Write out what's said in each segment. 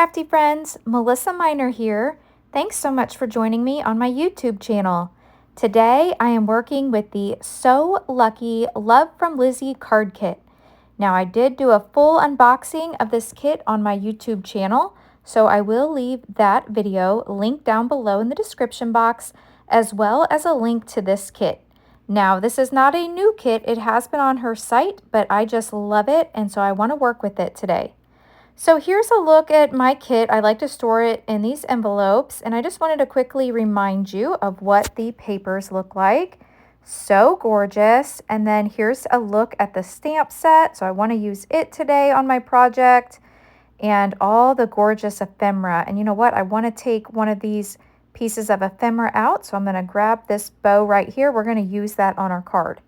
crafty friends, Melissa Minor here. Thanks so much for joining me on my YouTube channel. Today I am working with the So Lucky Love from Lizi card kit. Now I did do a full unboxing of this kit on my YouTube channel, so I will leave that video linked down below in the description box, as well as a link to this kit. Now this is not a new kit, it has been on her site, but I just love it and so I want to work with it today. So here's a look at my kit. I like to store it in these envelopes, and I just wanted to quickly remind you of what the papers look like. So gorgeous. And then here's a look at the stamp set. So I want to use it today on my project, and all the gorgeous ephemera. And you know what? I want to take one of these pieces of ephemera out. So I'm going to grab this bow right here. We're going to use that on our card.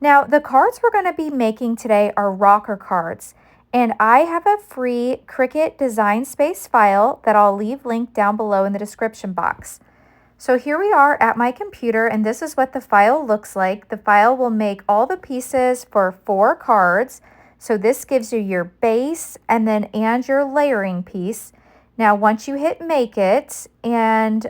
Now the cards we're going to be making today are rocker cards. And I have a free Cricut Design Space file that I'll leave linked down below in the description box. So here we are at my computer, and this is what the file looks like. The file will make all the pieces for 4 cards. So this gives you your base and your layering piece. Now once you hit make it and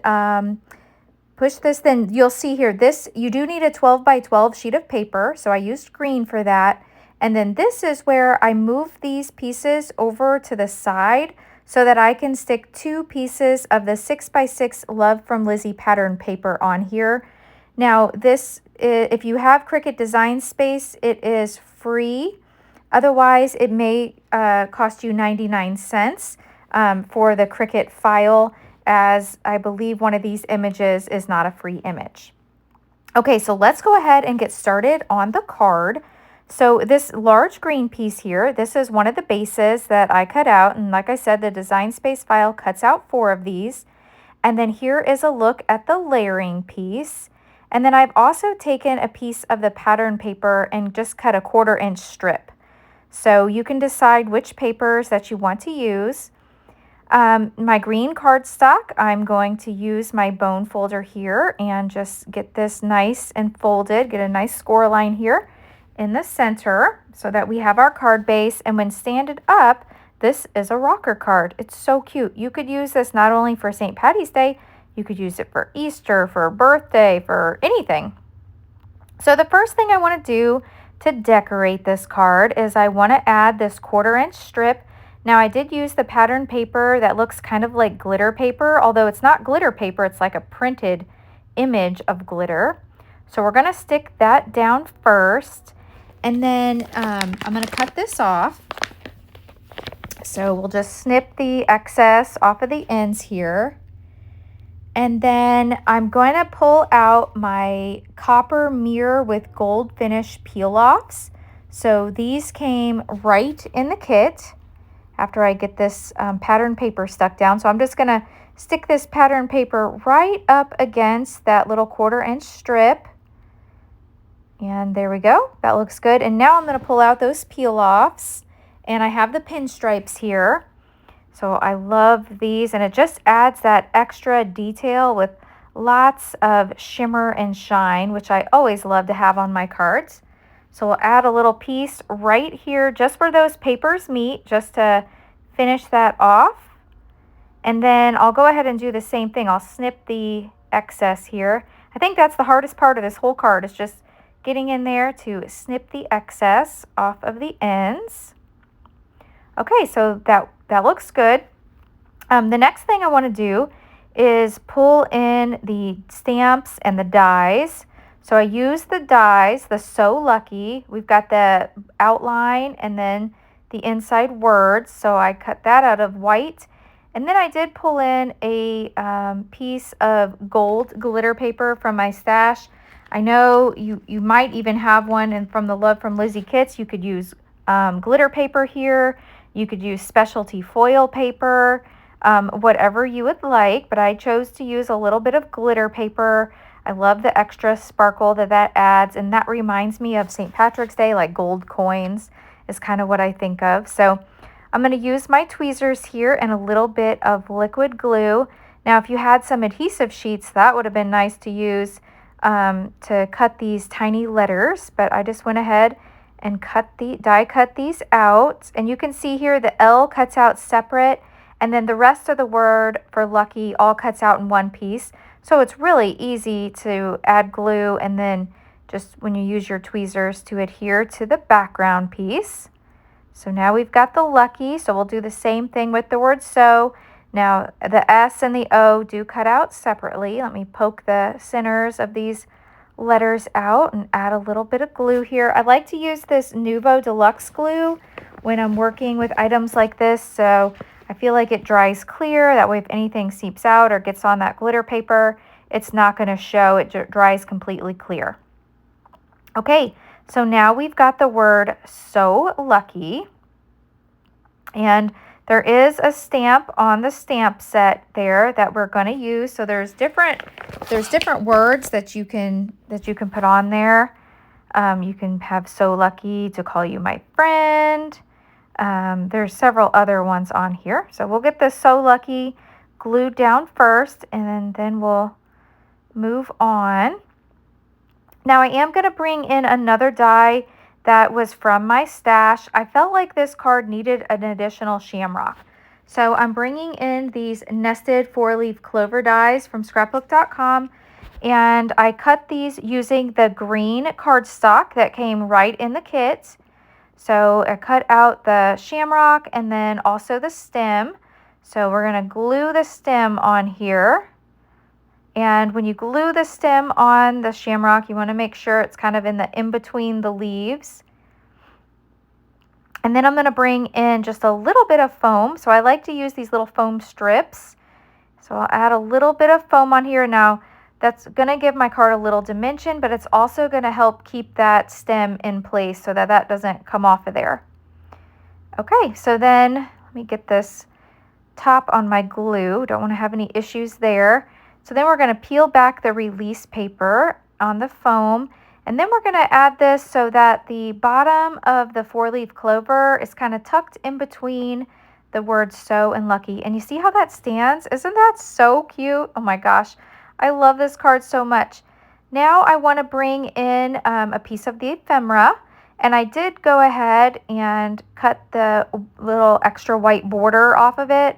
push this, then you'll see here, you do need a 12 by 12 sheet of paper. So I used green for that. And then this is where I move these pieces over to the side so that I can stick 2 pieces of the 6x6 Love from Lizi pattern paper on here. Now this, if you have Cricut Design Space, it is free. Otherwise, it may cost you 99 cents for the Cricut file, as I believe one of these images is not a free image. Okay, so let's go ahead and get started on the card. So this large green piece here, this is one of the bases that I cut out. And like I said, the Design Space file cuts out 4 of these. And then here is a look at the layering piece. And then I've also taken a piece of the pattern paper and just cut a 1/4 inch strip. So you can decide which papers that you want to use. My green cardstock, I'm going to use my bone folder here and just get this nice and folded, get a nice score line here in the center so that we have our card base. And when standed up, this is a rocker card. It's so cute. You could use this not only for St. Patty's Day, you could use it for Easter, for a birthday, for anything. So the first thing I want to do to decorate this card is I want to add this 1/4 inch strip. Now I did use the pattern paper that looks kind of like glitter paper, although it's not glitter paper, it's like a printed image of glitter. So we're going to stick that down first. And then I'm going to cut this off. So we'll just snip the excess off of the ends here. And then I'm going to pull out my copper mirror with gold finish peel-offs. So these came right in the kit after I get this pattern paper stuck down. So I'm just going to stick this pattern paper right up against that little 1/4 inch strip. And there we go. That looks good. And now I'm going to pull out those peel-offs. And I have the pinstripes here. So I love these. And it just adds that extra detail with lots of shimmer and shine, which I always love to have on my cards. So we'll add a little piece right here just where those papers meet, just to finish that off. And then I'll go ahead and do the same thing. I'll snip the excess here. I think that's the hardest part of this whole card, is just getting in there to snip the excess off of the ends. Okay, so that looks good. The next thing I want to do is pull in the stamps and the dies. So I use the dies, the So Lucky. We've got the outline and then the inside words. So I cut that out of white. And then I did pull in a piece of gold glitter paper from my stash. I know you might even have one, and from the Love from Lizi kits, you could use glitter paper here. You could use specialty foil paper, whatever you would like, but I chose to use a little bit of glitter paper. I love the extra sparkle that adds, and that reminds me of St. Patrick's Day, like gold coins is kind of what I think of. So I'm going to use my tweezers here and a little bit of liquid glue. Now, if you had some adhesive sheets, that would have been nice to use to cut these tiny letters, but I just went ahead and die cut these out. And you can see here the L cuts out separate And then the rest of the word for lucky all cuts out in one piece. So it's really easy to add glue and then just when you use your tweezers to adhere to the background piece. So now we've got the lucky, so we'll do the same thing with the word so. Now the S and the O do cut out separately. Let me poke the centers of these letters out and add a little bit of glue here. I like to use this Nuvo Deluxe glue when I'm working with items like this, so I feel like it dries clear. That way if anything seeps out or gets on that glitter paper, it's not going to show. It dries completely clear. Okay, so now we've got the word so lucky, and there is a stamp on the stamp set there that we're going to use. So there's different words that you can put on there. You can have so lucky to call you my friend. There's several other ones on here. So we'll get this so lucky glued down first, and then we'll move on. Now I am going to bring in another die that was from my stash. I felt like this card needed an additional shamrock. So I'm bringing in these nested 4-leaf clover dies from scrapbook.com, and I cut these using the green cardstock that came right in the kit. So I cut out the shamrock and then also the stem. So we're going to glue the stem on here. And when you glue the stem on the shamrock, you want to make sure it's kind of in between the leaves. And then I'm going to bring in just a little bit of foam. So I like to use these little foam strips. So I'll add a little bit of foam on here. Now that's going to give my card a little dimension, but it's also going to help keep that stem in place so that that doesn't come off of there. Okay, so then let me get this top on my glue. Don't want to have any issues there. So then we're going to peel back the release paper on the foam, and then we're going to add this so that the bottom of the 4-leaf clover is kind of tucked in between the words so and lucky. And you see how that stands? Isn't that so cute? Oh my gosh, I love this card so much. Now I want to bring in a piece of the ephemera, and I did go ahead and cut the little extra white border off of it.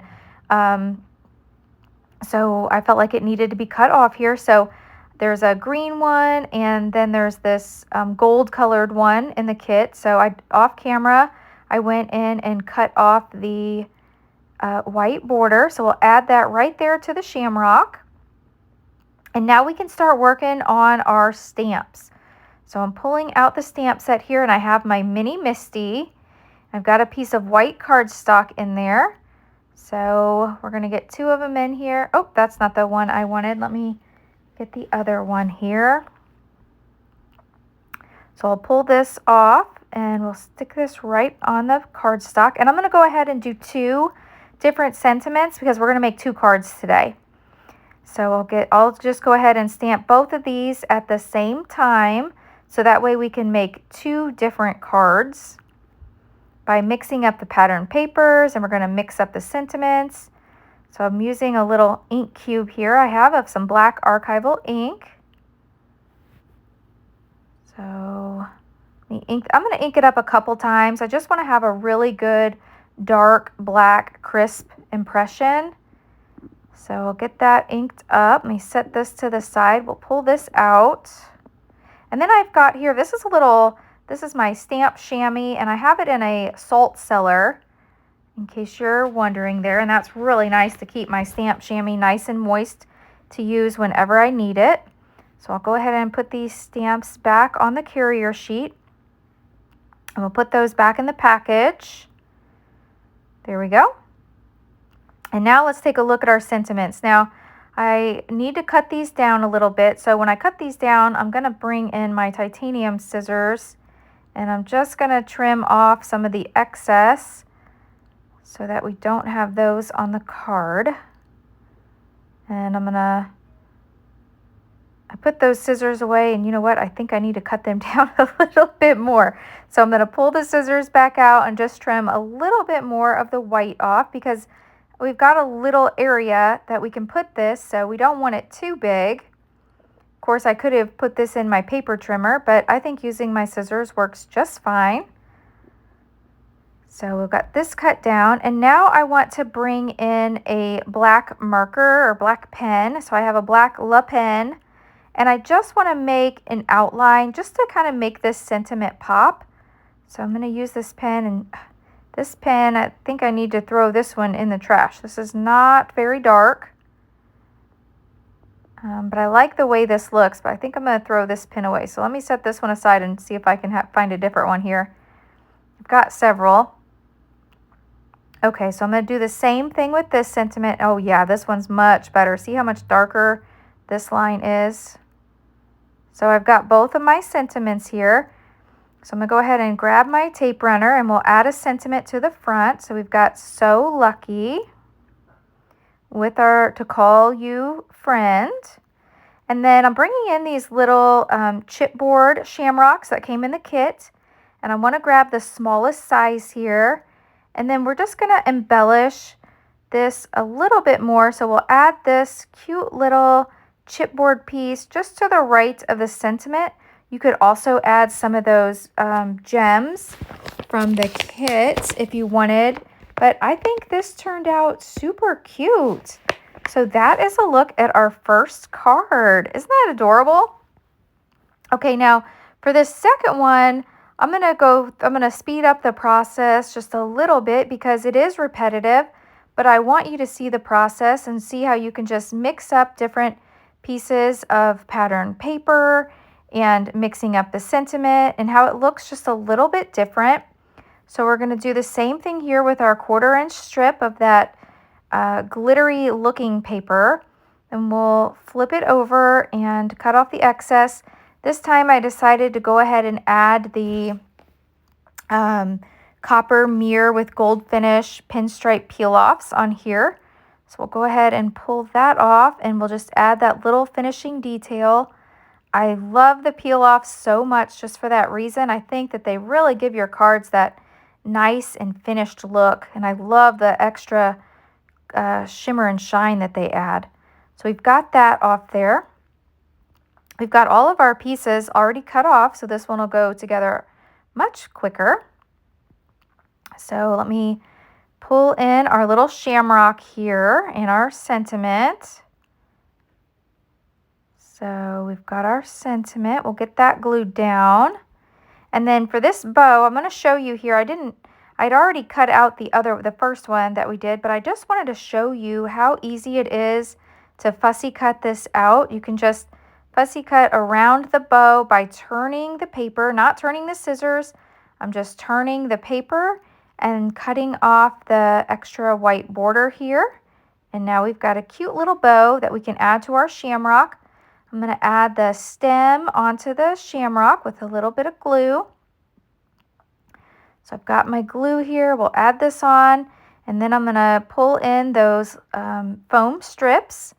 So I felt like it needed to be cut off here. So there's a green one, and then there's this gold colored one in the kit. So off camera, I went in and cut off the white border. So we'll add that right there to the shamrock. And now we can start working on our stamps. So I'm pulling out the stamp set here, and I have my mini Misty. I've got a piece of white cardstock in there. So we're going to get 2 of them in here. Oh, that's not the one I wanted. Let me get the other one here. So I'll pull this off, and we'll stick this right on the cardstock. And I'm going to go ahead and do 2 different sentiments because we're going to make 2 cards today. So I'll just go ahead and stamp both of these at the same time. So that way we can make 2 different cards by mixing up the pattern papers, and we're going to mix up the sentiments. So I'm using a little ink cube here I have of some black archival ink. So I'm going to ink it up a couple times. I just want to have a really good dark black crisp impression. So we'll get that inked up. Let me set this to the side. We'll pull this out. And then I've got here, this is my stamp chamois, and I have it in a salt cellar, in case you're wondering there. And that's really nice to keep my stamp chamois nice and moist to use whenever I need it. So I'll go ahead and put these stamps back on the carrier sheet. And we'll put those back in the package. There we go. And now let's take a look at our sentiments. Now, I need to cut these down a little bit. So when I cut these down, I'm going to bring in my titanium scissors, and I'm just going to trim off some of the excess so that we don't have those on the card. And I put those scissors away, and you know what? I think I need to cut them down a little bit more. So I'm going to pull the scissors back out and just trim a little bit more of the white off, because we've got a little area that we can put this, so we don't want it too big. Of course, I could have put this in my paper trimmer, but I think using my scissors works just fine. So we've got this cut down, and now I want to bring in a black marker or black pen. So I have a black La pen, and I just want to make an outline just to kind of make this sentiment pop. So I'm going to use this pen, and this pen, I think I need to throw this one in the trash. This is not very dark, but I like the way this looks, but I think I'm going to throw this pen away. So let me set this one aside and see if I can find a different one here. I've got several. Okay, so I'm going to do the same thing with this sentiment. Oh yeah, this one's much better. See how much darker this line is? So I've got both of my sentiments here. So I'm going to go ahead and grab my tape runner, and we'll add a sentiment to the front. So we've got "so lucky" with our "to call you friend." And then I'm bringing in these little chipboard shamrocks that came in the kit. And I want to grab the smallest size here. And then we're just going to embellish this a little bit more. So we'll add this cute little chipboard piece just to the right of the sentiment. You could also add some of those gems from the kit if you wanted. But I think this turned out super cute. So that is a look at our first card. Isn't that adorable? Okay, now for this second one, I'm going to speed up the process just a little bit because it is repetitive, but I want you to see the process and see how you can just mix up different pieces of pattern paper and mixing up the sentiment and how it looks just a little bit different. So we're going to do the same thing here with our 1/4-inch strip of that glittery looking paper, and we'll flip it over and cut off the excess. This time I decided to go ahead and add the copper mirror with gold finish pinstripe peel-offs on here. So we'll go ahead and pull that off, and we'll just add that little finishing detail. I love the peel-offs so much just for that reason. I think that they really give your cards that nice and finished look, and I love the extra shimmer and shine that they add. So we've got that off there. We've got all of our pieces already cut off, so this one will go together much quicker. So let me pull in our little shamrock here and our sentiment. So we've got our sentiment. We'll get that glued down. And then for this bow, I'm going to show you here. I'd already cut out the first one that we did, but I just wanted to show you how easy it is to fussy cut this out. You can just fussy cut around the bow by turning the paper, not turning the scissors. I'm just turning the paper and cutting off the extra white border here. And now we've got a cute little bow that we can add to our shamrock. I'm going to add the stem onto the shamrock with a little bit of glue. So I've got my glue here. We'll add this on, and then I'm going to pull in those foam strips.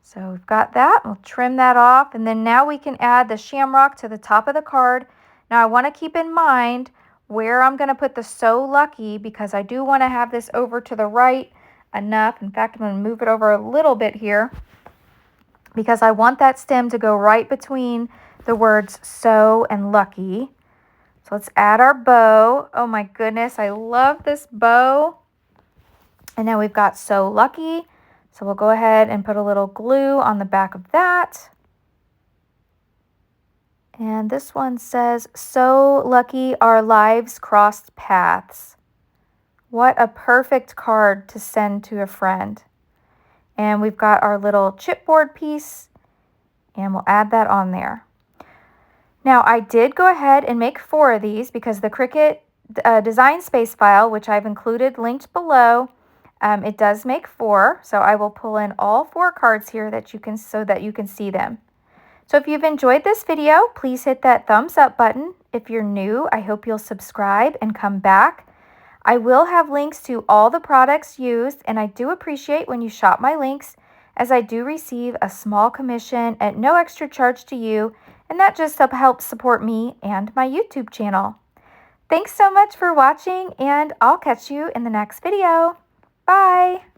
So we've got that. We'll trim that off, and then now we can add the shamrock to the top of the card. Now I want to keep in mind where I'm going to put the "so lucky" because I do want to have this over to the right enough. In fact, I'm going to move it over a little bit here because I want that stem to go right between the words "so" and "lucky." So let's add our bow. Oh my goodness, I love this bow. And now we've got "so lucky." So we'll go ahead and put a little glue on the back of that. And this one says, "So lucky our lives crossed paths." What a perfect card to send to a friend. And we've got our little chipboard piece, and we'll add that on there. Now, I did go ahead and make 4 of these because the Cricut design space file, which I've included linked below, it does make 4. So I will pull in all 4 cards here so that you can see them. So if you've enjoyed this video, please hit that thumbs up button. If you're new, I hope you'll subscribe and come back. I will have links to all the products used, and I do appreciate when you shop my links, as I do receive a small commission at no extra charge to you, and that just helps support me and my YouTube channel. Thanks so much for watching, and I'll catch you in the next video. Bye!